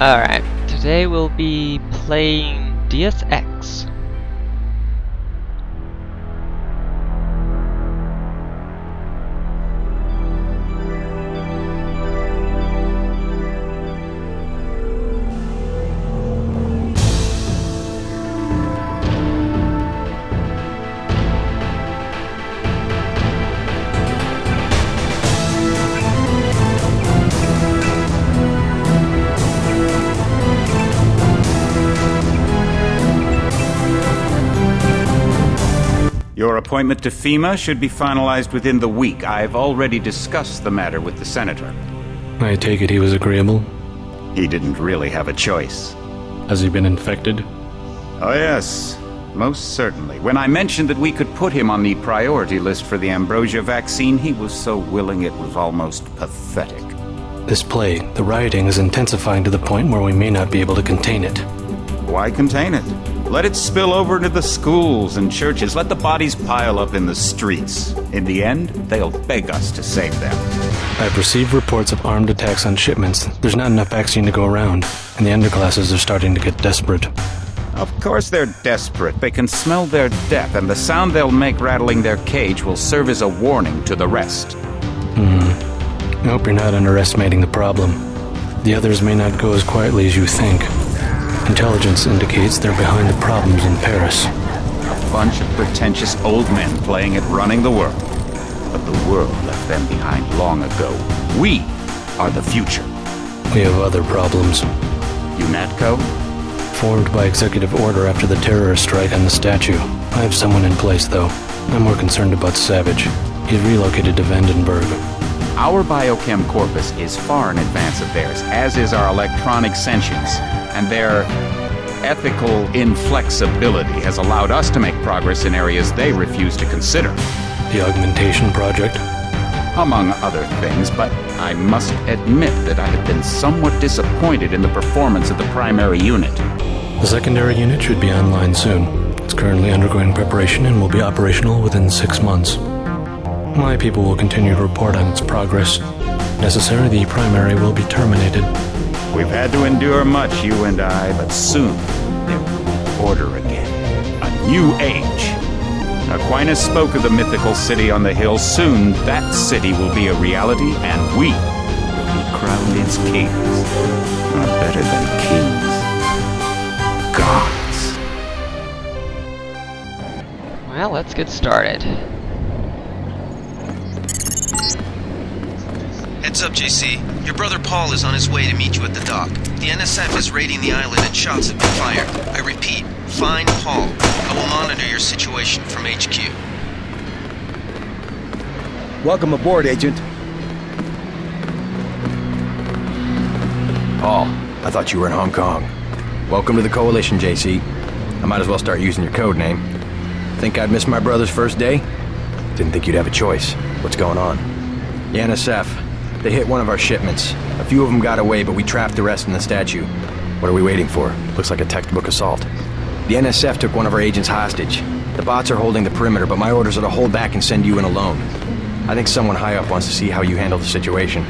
Alright, today we'll be playing Deus Ex. Your appointment to FEMA should be finalized within the week. I've already discussed the matter with the Senator. I take it he was agreeable? He didn't really have a choice. Has he been infected? Oh yes, most certainly. When I mentioned that we could put him on the priority list for the ambrosia vaccine, he was so willing it was almost pathetic. This plague, the rioting is intensifying to the point where we may not be able to contain it. Why contain it? Let it spill over into the schools and churches. Let the bodies pile up in the streets. In the end, they'll beg us to save them. I've received reports of armed attacks on shipments. There's not enough vaccine to go around, and the underclasses are starting to get desperate. Of course they're desperate. They can smell their death, and the sound they'll make rattling their cage will serve as a warning to the rest. I hope you're not underestimating the problem. The others may not go as quietly as you think. Intelligence indicates they're behind the problems in Paris. A bunch of pretentious old men playing at running the world. But the world left them behind long ago. We are the future. We have other problems. UNATCO? Formed by executive order after the terrorist strike on the statue. I have someone in place, though. I'm more concerned about Savage. He's relocated to Vandenberg. Our biochem corpus is far in advance of theirs, as is our electronic sentience. And their ethical inflexibility has allowed us to make progress in areas they refuse to consider. The augmentation project? Among other things, but I must admit that I have been somewhat disappointed in the performance of the primary unit. The secondary unit should be online soon. It's currently undergoing preparation and will be operational within 6 months. My people will continue to report on its progress. If necessary, the primary will be terminated. We've had to endure much, you and I, but soon there will be order again. A new age. Aquinas spoke of the mythical city on the hill. Soon that city will be a reality, and we will be crowned its kings. Not better than kings. Gods. Well, let's get started. Heads up, JC. Your brother Paul is on his way to meet you at the dock. The NSF is raiding the island and shots have been fired. I repeat, find Paul. I will monitor your situation from HQ. Welcome aboard, Agent. Paul, I thought you were in Hong Kong. Welcome to the Coalition, JC. I might as well start using your code name. Think I'd miss my brother's first day? Didn't think you'd have a choice. What's going on? The NSF. They hit one of our shipments. A few of them got away, but we trapped the rest in the statue. What are we waiting for? Looks like a textbook assault. The NSF took one of our agents hostage. The bots are holding the perimeter, but my orders are to hold back and send you in alone. I think someone high up wants to see how you handle the situation.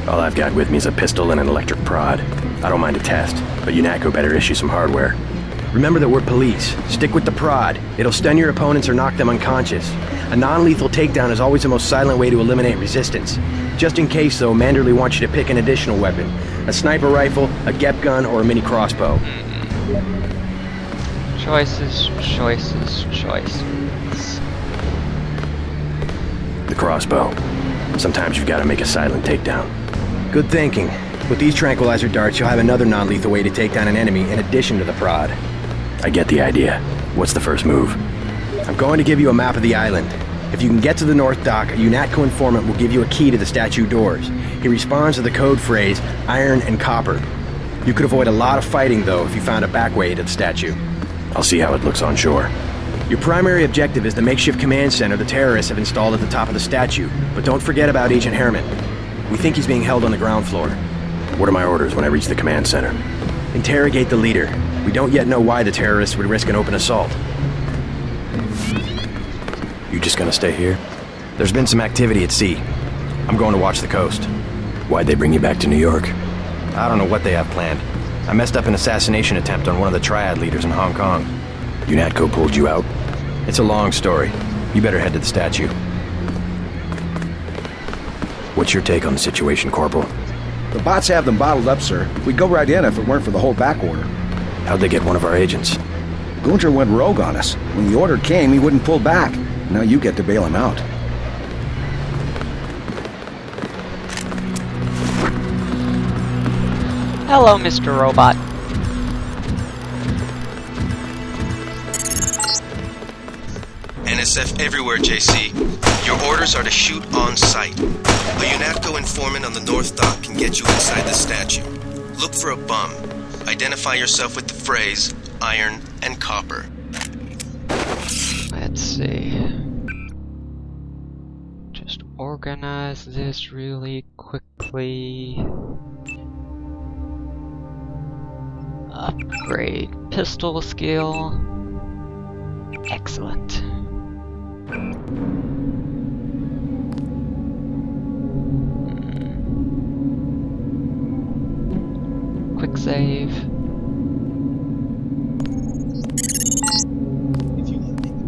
All I've got with me is a pistol and an electric prod. I don't mind a test, but UNATCO better issue some hardware. Remember that we're police. Stick with the prod. It'll stun your opponents or knock them unconscious. A non-lethal takedown is always the most silent way to eliminate resistance. Just in case, though, Manderley wants you to pick an additional weapon. A sniper rifle, a GEP gun, or a mini crossbow. Choices, choices, choices. The crossbow. Sometimes you've got to make a silent takedown. Good thinking. With these tranquilizer darts, you'll have another non-lethal way to take down an enemy in addition to the prod. I get the idea. What's the first move? I'm going to give you a map of the island. If you can get to the North Dock, a UNATCO informant will give you a key to the statue doors. He responds to the code phrase, iron and copper. You could avoid a lot of fighting, though, if you found a back way to the statue. I'll see how it looks on shore. Your primary objective is the makeshift command center the terrorists have installed at the top of the statue. But don't forget about Agent Herman. We think he's being held on the ground floor. What are my orders when I reach the command center? Interrogate the leader. We don't yet know why the terrorists would risk an open assault. You just gonna stay here? There's been some activity at sea. I'm going to watch the coast. Why'd they bring you back to New York? I don't know what they have planned. I messed up an assassination attempt on one of the Triad leaders in Hong Kong. UNATCO pulled you out? It's a long story. You better head to the statue. What's your take on the situation, Corporal? The bots have them bottled up, sir. We'd go right in if it weren't for the whole back order. How'd they get one of our agents? Gunter went rogue on us. When the order came, he wouldn't pull back. Now you get to bail him out. Hello, Mr. Robot. NSF everywhere, JC. Your orders are to shoot on sight. A UNATCO informant on the North Dock can get you inside the statue. Look for a bum. Identify yourself with the phrase, iron and copper. Let's see. Just organize this really quickly. Upgrade pistol skill. Excellent. Quick save.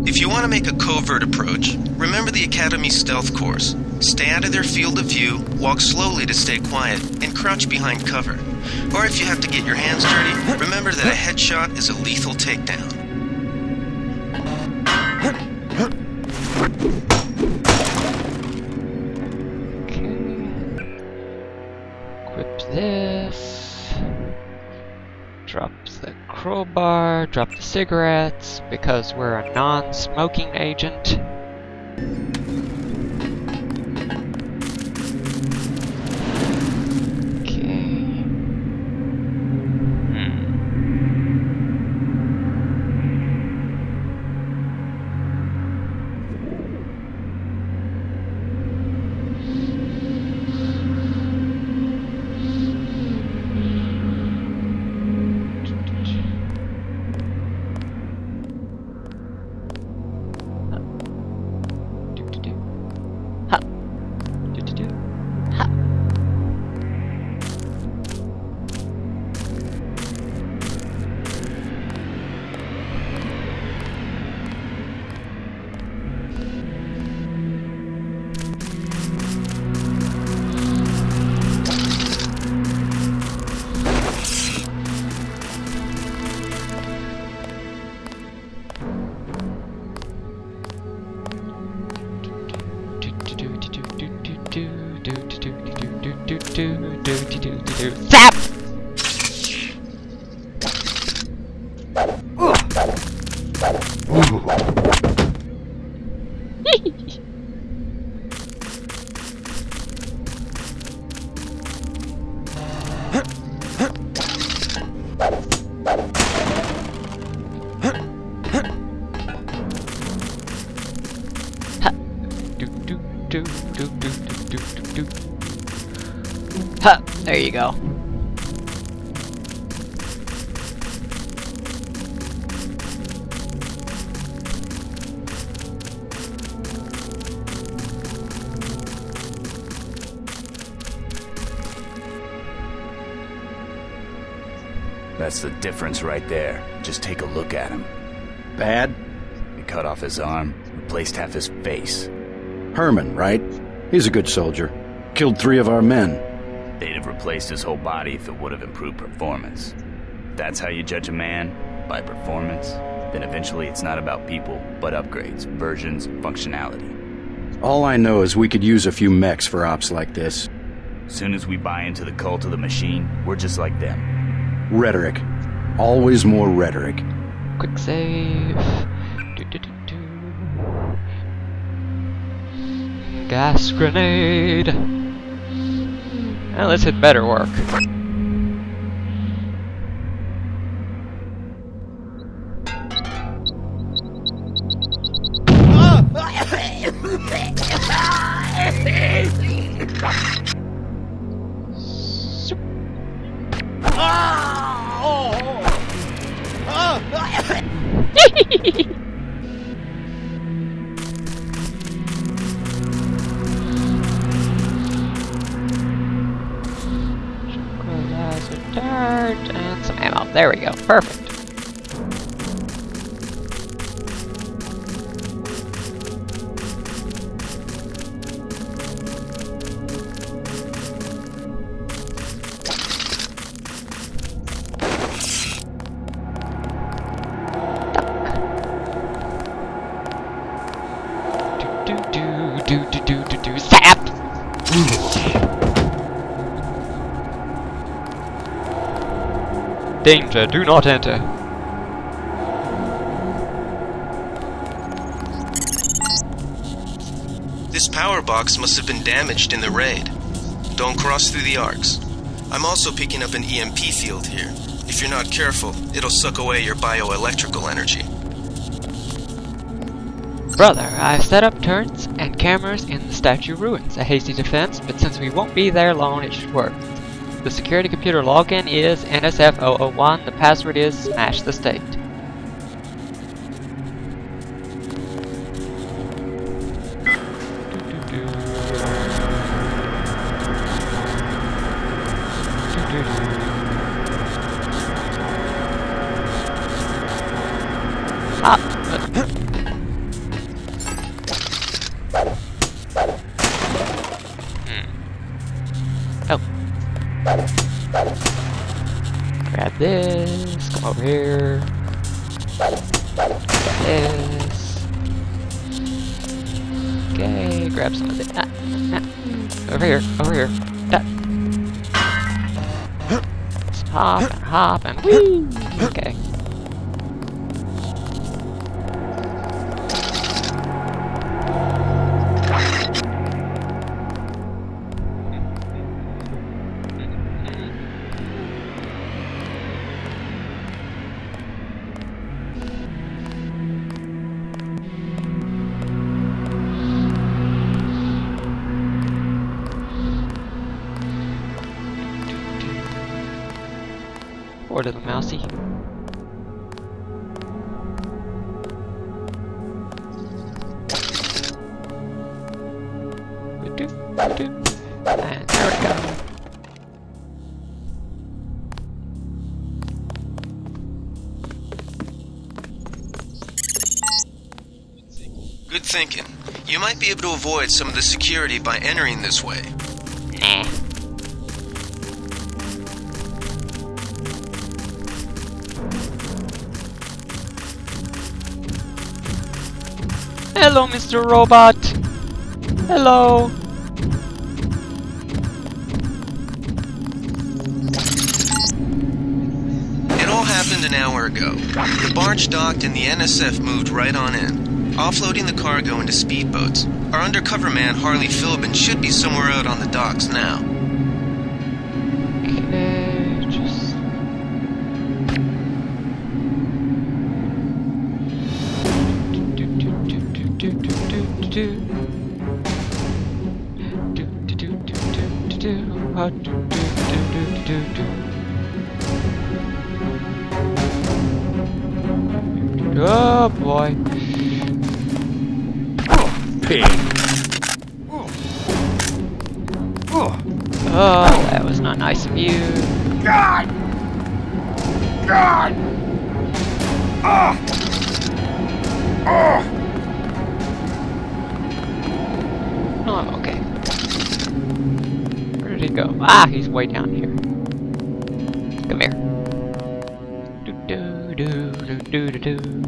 If you want to make a covert approach, remember the Academy stealth course. Stay out of their field of view, walk slowly to stay quiet, and crouch behind cover. Or if you have to get your hands dirty, remember that a headshot is a lethal takedown. Equip this. Drop the crowbar, drop the cigarettes, because we're a non-smoking agent. Zap! Ha! There you go. That's the difference right there. Just take a look at him. Bad? We cut off his arm, replaced half his face. Herman, right? He's a good soldier. Killed 3 of our men. They'd have replaced his whole body if it would have improved performance. If that's how you judge a man, by performance, then eventually it's not about people, but upgrades, versions, functionality. All I know is we could use a few mechs for ops like this. Soon as we buy into the cult of the machine, we're just like them. Rhetoric. Always more rhetoric. Quick save. Gas grenade. Now let's hit better work. Charge and some ammo. There we go. Perfect. Do zap! Danger, do not enter. This power box must have been damaged in the raid. Don't cross through the arcs. I'm also picking up an EMP field here. If you're not careful, it'll suck away your bioelectrical energy. Brother, I've set up turrets and cameras in the statue ruins. A hasty defense, but since we won't be there long, it should work. The security computer login is NSF001. The password is smash the state. Grab this, come over here. Grab this. Okay, grab some of this. Over here, over here. Just hop and whee! Okay. Or to the mousey. And there we go. Good thinking. You might be able to avoid some of the security by entering this way. Nah. Hello, Mr. Robot. Hello. It all happened an hour ago. The barge docked and the NSF moved right on in, offloading the cargo into speedboats. Our undercover man, Harley Philbin, should be somewhere out on the docks now. Okay, just... Oh boy. Pig. Oh, that was not nice of you. God! God! Oh! Oh! No, I'm okay. Where did he go? Ah, he's way down here. Come here. Do do do do do do do.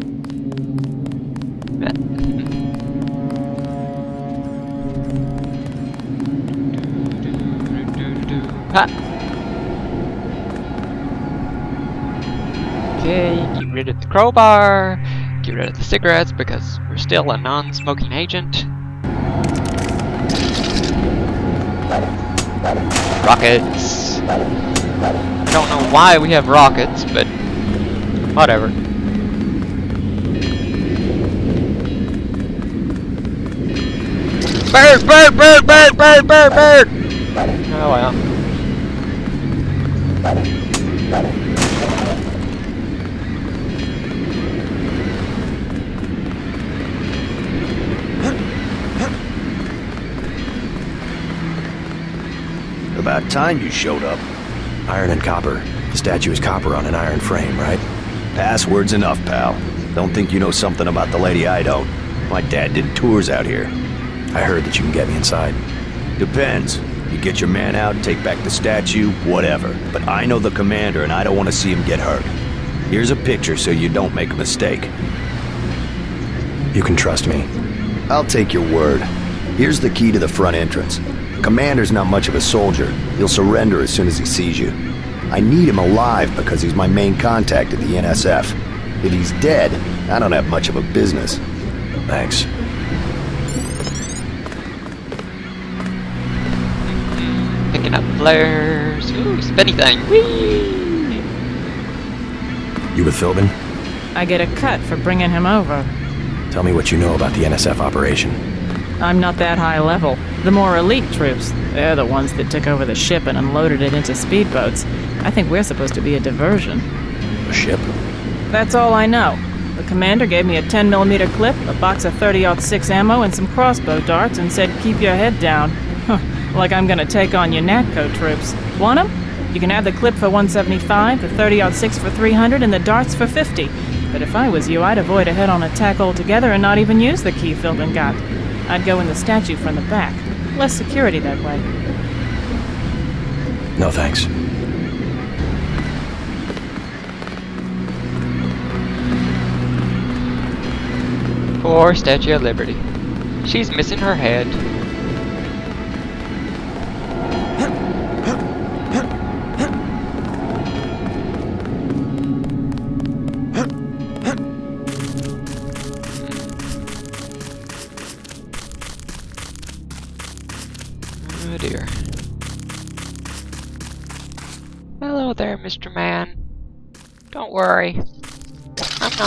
Ha! Okay, get rid of the crowbar, get rid of the cigarettes because we're still a non-smoking agent. Rockets! I don't know why we have rockets, but whatever. Bird! Bird! Bird! Bird! Bird! Bird! Bird! Oh well. About time you showed up. Iron and copper. The statue is copper on an iron frame, right? Password's enough, pal. Don't think you know something about the lady I don't. My dad did tours out here. I heard that you can get me inside. Depends. You get your man out, take back the statue, whatever. But I know the commander and I don't want to see him get hurt. Here's a picture so you don't make a mistake. You can trust me. I'll take your word. Here's the key to the front entrance. Commander's not much of a soldier. He'll surrender as soon as he sees you. I need him alive because he's my main contact at the NSF. If he's dead, I don't have much of a business. Thanks. Picking up flares. Ooh, spinny thing. Whee! You with Philbin? I get a cut for bringing him over. Tell me what you know about the NSF operation. I'm not that high level. The more elite troops, they're the ones that took over the ship and unloaded it into speedboats. I think we're supposed to be a diversion. A ship? That's all I know. The commander gave me a 10mm clip, a box of 30-06 ammo, and some crossbow darts and said, keep your head down. Like I'm gonna take on your NATCO troops. Want 'em? You can have the clip for 175, the 30-06 for 300, and the darts for 50. But if I was you, I'd avoid a head-on attack altogether and not even use the key Philbin got. I'd go in the statue from the back. Less security that way. No thanks. Poor Statue of Liberty. She's missing her head. Oh dear. Hello there, Mr. Man. Don't worry. I'm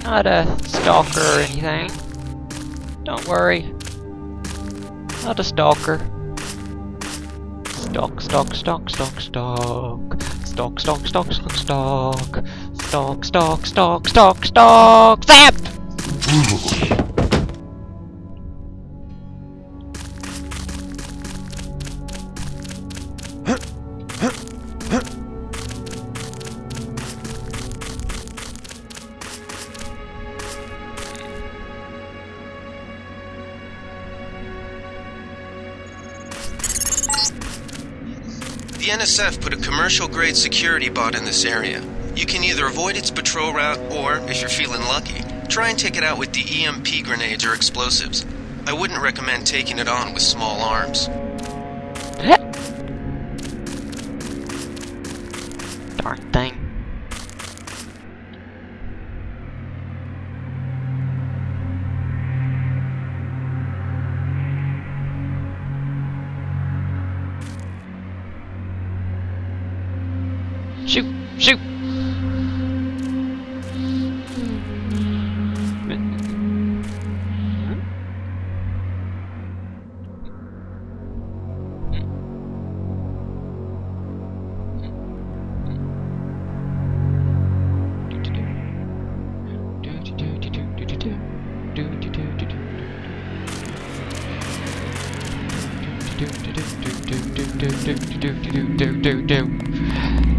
not a stalker or anything. Don't worry. Not a stalker. Stalk, stalk, stalk, stalk, stalk. Stalk, stalk, stalk, stalk, stalk. Stalk, stalk, stalk, stalk, stalk. Zap! The NSF put a commercial-grade security bot in this area. You can either avoid its patrol route, or, if you're feeling lucky, try and take it out with the EMP grenades or explosives. I wouldn't recommend taking it on with small arms. Darn thing. Shoot! Shoot!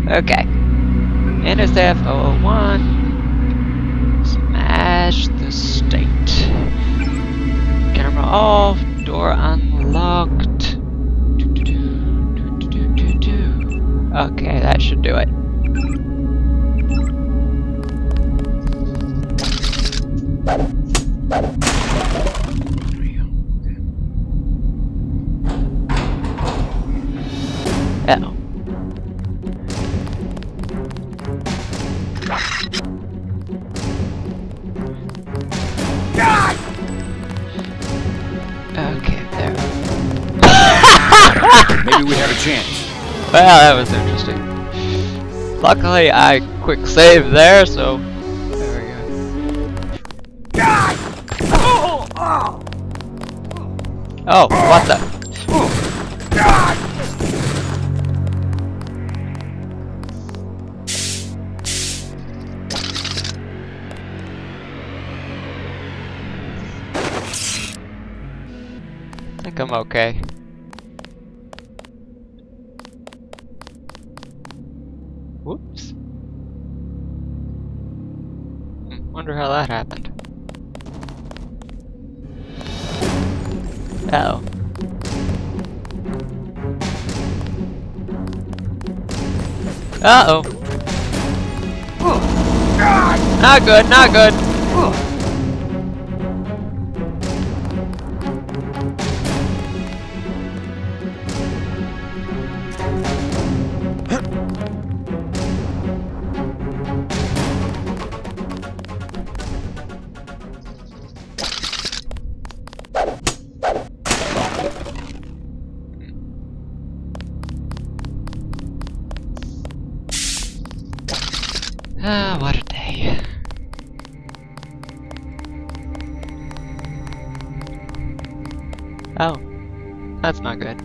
Okay. NSF 001. Smash the state. Camera off. Door unlocked. Okay, that should do it. Uh-oh. Okay, there. Maybe we have a chance. Well, that was interesting. Luckily, I quick saved there, so there we go. Oh, what the? I think I'm okay. Whoops. Wonder how that happened. Uh-oh. Uh-oh. Not good, not good. Ah, what a day. Oh, that's not good.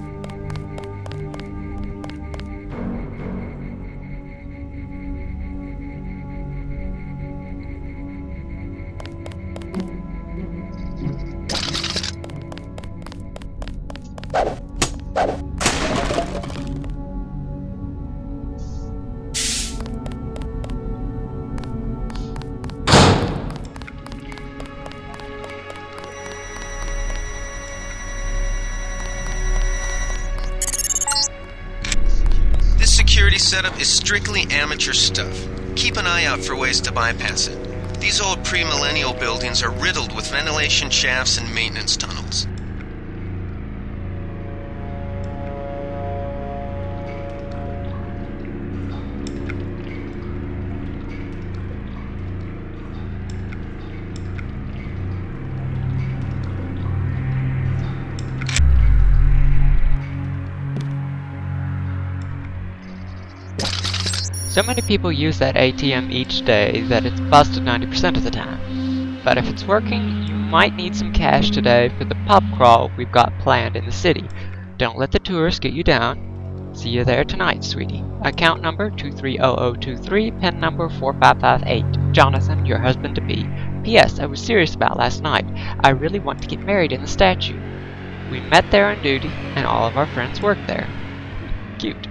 Setup is strictly amateur stuff. Keep an eye out for ways to bypass it. These old pre-millennial buildings are riddled with ventilation shafts and maintenance tunnels. So many people use that ATM each day that it's busted 90% of the time. But if it's working, you might need some cash today for the pub crawl we've got planned in the city. Don't let the tourists get you down. See you there tonight, sweetie. Account number 230023, PIN number 4558. Jonathan, your husband-to-be. P.S. I was serious about last night. I really want to get married in the statue. We met there on duty, and all of our friends work there. Cute.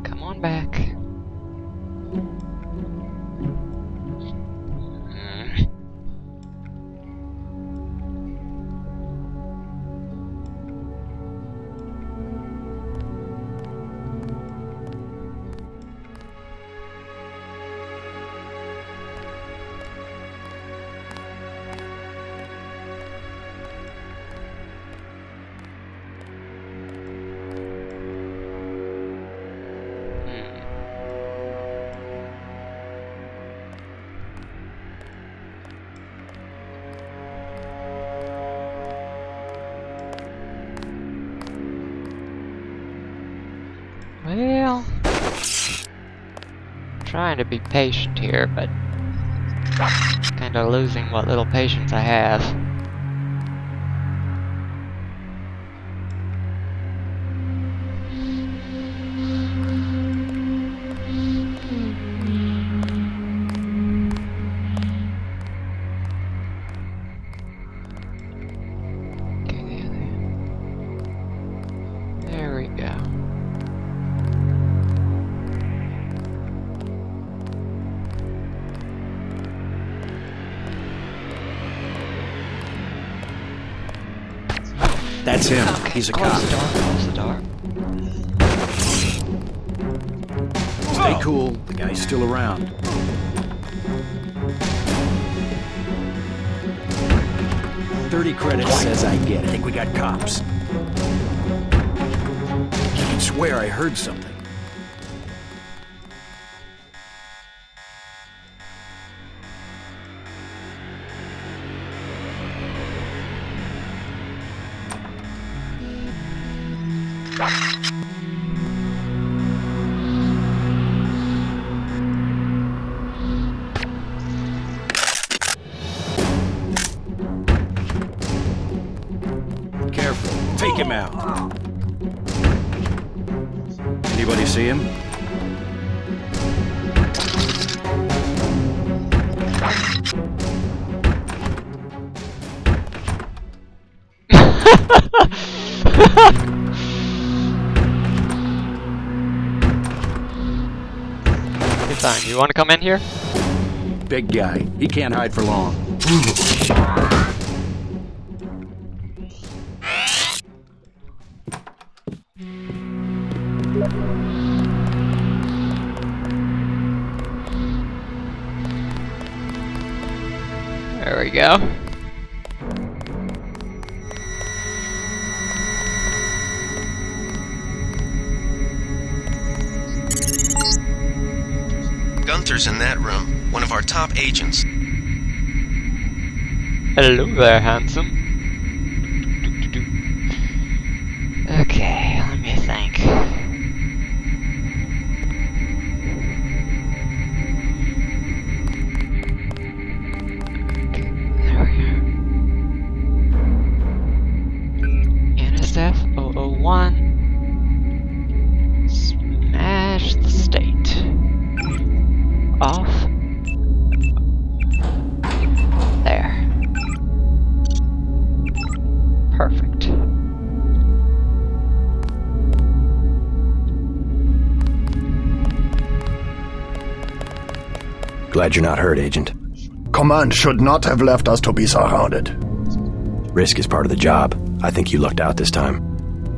Come on back. Well, trying to be patient here, but kind of losing what little patience I have. Okay, there we go. That's him. Okay, He's a close cop. the door, close the door. Stay cool. The guy's still around. $30 credits says I get it. I think we got cops. swear I heard something. Careful. Take him out. Anybody see him? Krisan, you want to come in here? Big guy. He can't hide for long. There we go. Gunther's in that room, one of our top agents. Hello there, handsome. Okay, let me think. There we go. NSF 001. Smash the state. Off. There. Perfect. Glad you're not hurt, Agent. Command should not have left us to be surrounded. Risk is part of the job. I think you lucked out this time.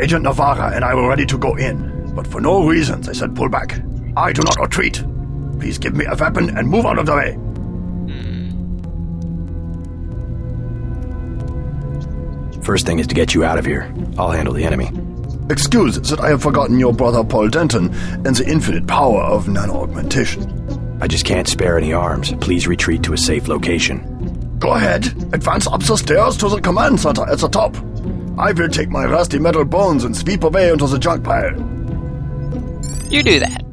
Agent Navarra and I were ready to go in, but for no reason they said pull back. I do not retreat. Please give me a weapon and move out of the way. First thing is to get you out of here. I'll handle the enemy. Excuse that I have forgotten your brother Paul Denton and the infinite power of nano-augmentation. I just can't spare any arms. Please retreat to a safe location. Go ahead. Advance up the stairs to the command center at the top. I will take my rusty metal bones and sweep away into the junk pile. You do that.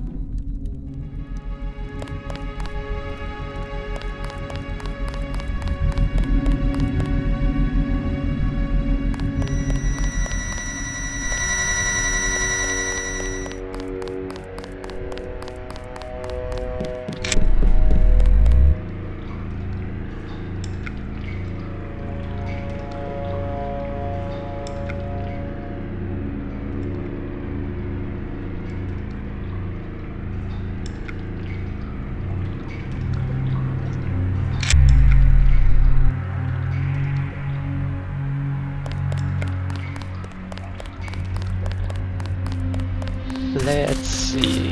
Let's see.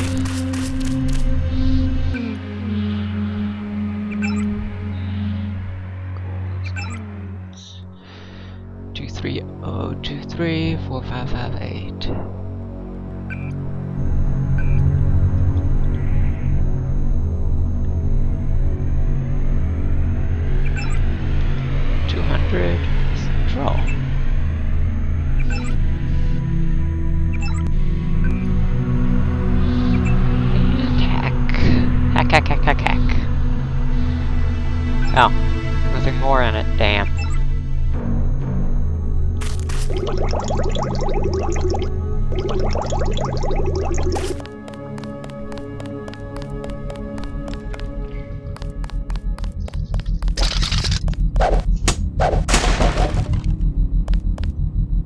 Two 3023 4558. Draw. Hack. Oh, nothing more in it, damn.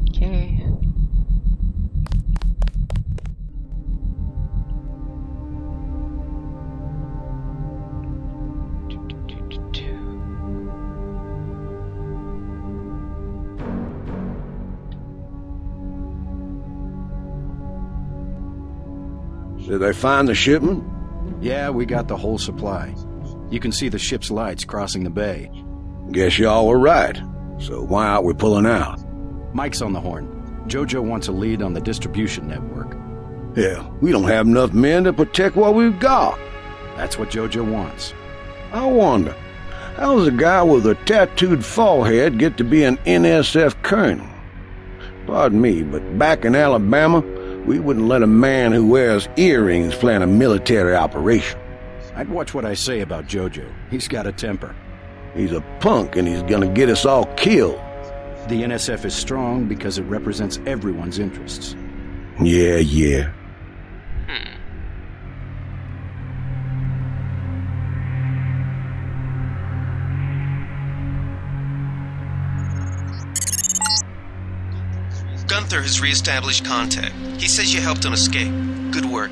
Okay. Did they find the shipment? Yeah, we got the whole supply. You can see the ship's lights crossing the bay. Guess y'all were right. So why aren't we pulling out? Mike's on the horn. Jojo wants a lead on the distribution network. Hell, we don't have enough men to protect what we've got. That's what Jojo wants. I wonder, how does a guy with a tattooed forehead get to be an NSF colonel? Pardon me, but back in Alabama, we wouldn't let a man who wears earrings plan a military operation. I'd watch what I say about Jojo. He's got a temper. He's a punk and he's gonna get us all killed. The NSF is strong because it represents everyone's interests. Yeah. Gunther has re-established contact. He says you helped him escape. Good work.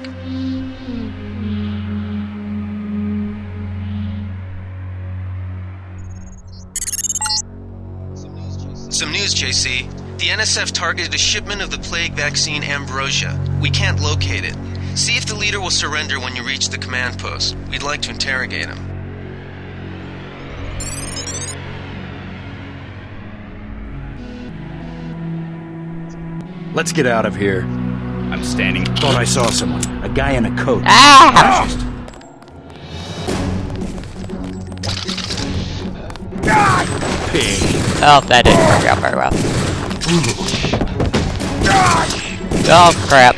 Some news, JC. The NSF targeted a shipment of the plague vaccine Ambrosia. We can't locate it. See if the leader will surrender when you reach the command post. We'd like to interrogate him. Let's get out of here. I'm standing. Thought I saw someone. A guy in a coat. Ah! Oh, that didn't work out very well. Oh, crap.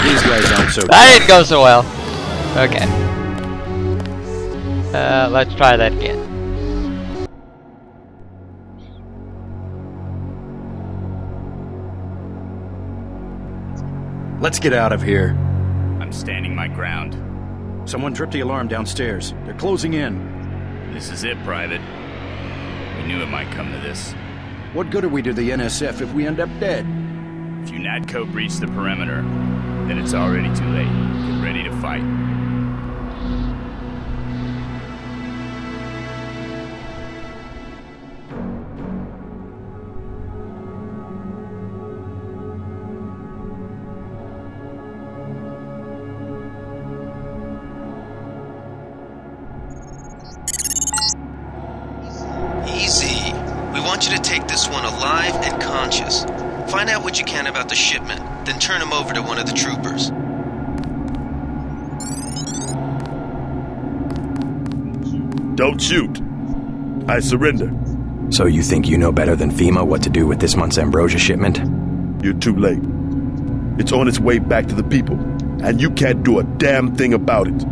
These guys aren't so That didn't go so well. Okay. Let's try that again. Let's get out of here. I'm standing my ground. Someone tripped the alarm downstairs. They're closing in. This is it, Private. We knew it might come to this. What good are we to the NSF if we end up dead? If you Natco breach the perimeter, then it's already too late. Get ready to fight. Easy. We want you to take this one alive and conscious. Find out what you can about the shipment, then turn him over to one of the troopers. Don't shoot. I surrender. So you think you know better than FEMA what to do with this month's Ambrosia shipment? You're too late. It's on its way back to the people, and you can't do a damn thing about it.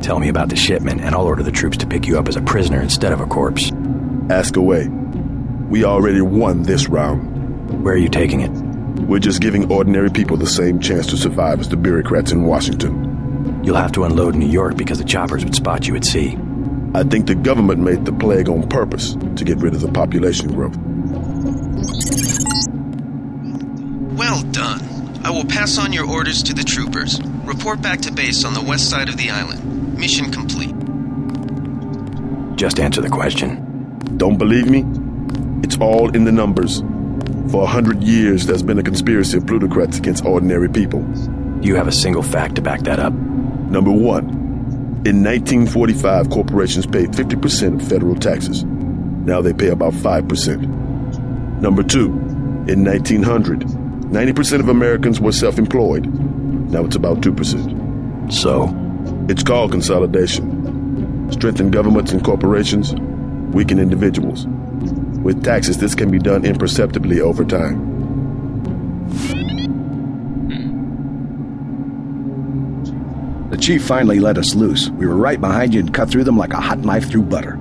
Tell me about the shipment, and I'll order the troops to pick you up as a prisoner instead of a corpse. Ask away. We already won this round. Where are you taking it? We're just giving ordinary people the same chance to survive as the bureaucrats in Washington. You'll have to unload in New York because the choppers would spot you at sea. I think the government made the plague on purpose to get rid of the population growth. Well done. I will pass on your orders to the troopers. Report back to base on the west side of the island. Mission complete. Just answer the question. Don't believe me? It's all in the numbers. For 100 years, there's been a conspiracy of plutocrats against ordinary people. Do you have a single fact to back that up? Number one, in 1945, corporations paid 50% of federal taxes. Now they pay about 5%. Number two, in 1900, 90% of Americans were self-employed. Now it's about 2%. So? It's called consolidation. Strengthen governments and corporations, weaken individuals. With taxes, this can be done imperceptibly over time. The chief finally let us loose. We were right behind you and cut through them like a hot knife through butter.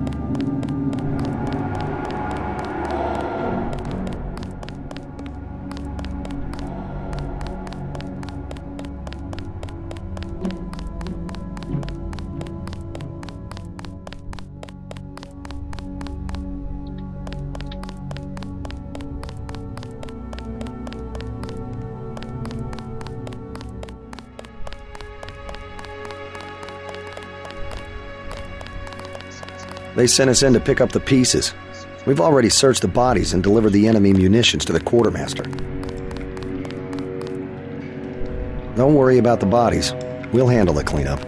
They sent us in to pick up the pieces. We've already searched the bodies and delivered the enemy munitions to the quartermaster. Don't worry about the bodies. We'll handle the cleanup.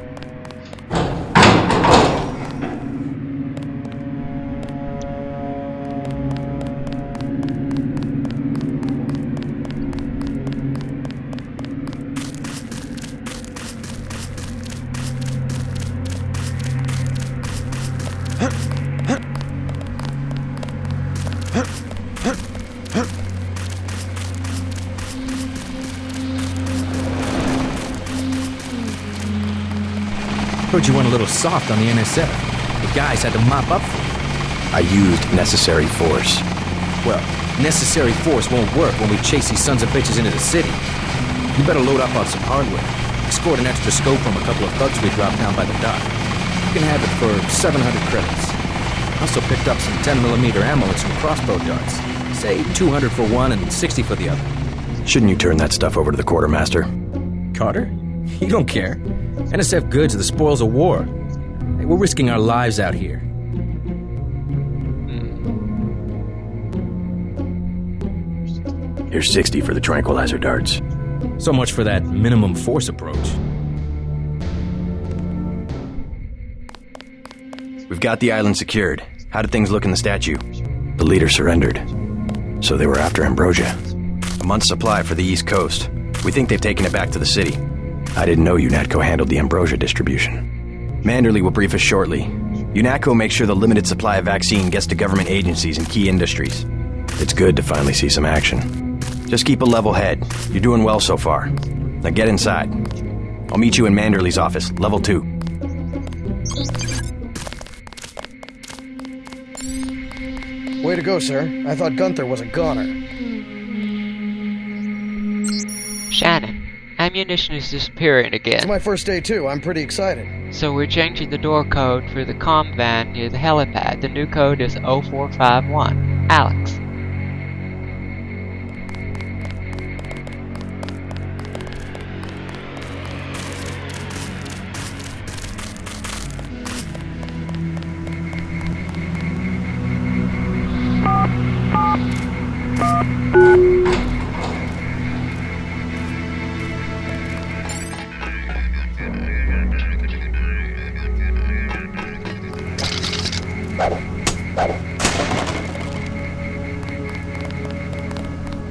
Heard you went a little soft on the NSF. The guys had to mop up for you. I used necessary force. Well, necessary force won't work when we chase these sons of bitches into the city. You better load up on some hardware. I scored an extra scope from a couple of thugs we dropped down by the dock. You can have it for 700 credits. I also picked up some 10mm ammo and some crossbow darts. Say 200 for one and 60 for the other. Shouldn't you turn that stuff over to the quartermaster? Carter? You don't care. NSF goods are the spoils of war. Hey, we're risking our lives out here. Here's 60 for the tranquilizer darts. So much for that minimum force approach. We've got the island secured. How did things look in the statue? The leader surrendered. So they were after Ambrosia. A month's supply for the East Coast. We think they've taken it back to the city. I didn't know UNATCO handled the Ambrosia distribution. Manderley will brief us shortly. UNATCO makes sure the limited supply of vaccine gets to government agencies and key industries. It's good to finally see some action. Just keep a level head. You're doing well so far. Now get inside. I'll meet you in Manderley's office, level 2. Way to go, sir. I thought Gunther was a goner. Shannon, ammunition is disappearing again. It's my first day too. I'm pretty excited. So we're changing the door code for the comm van near the helipad. The new code is 0451. Alex.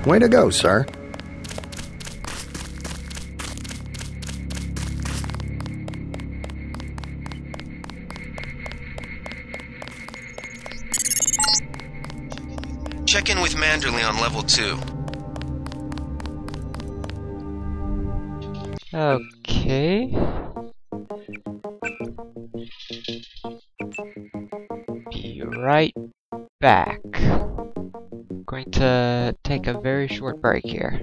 Way to go, sir. Check in with Manderley on level 2. Okay. Be right back. Going to take a very short break here.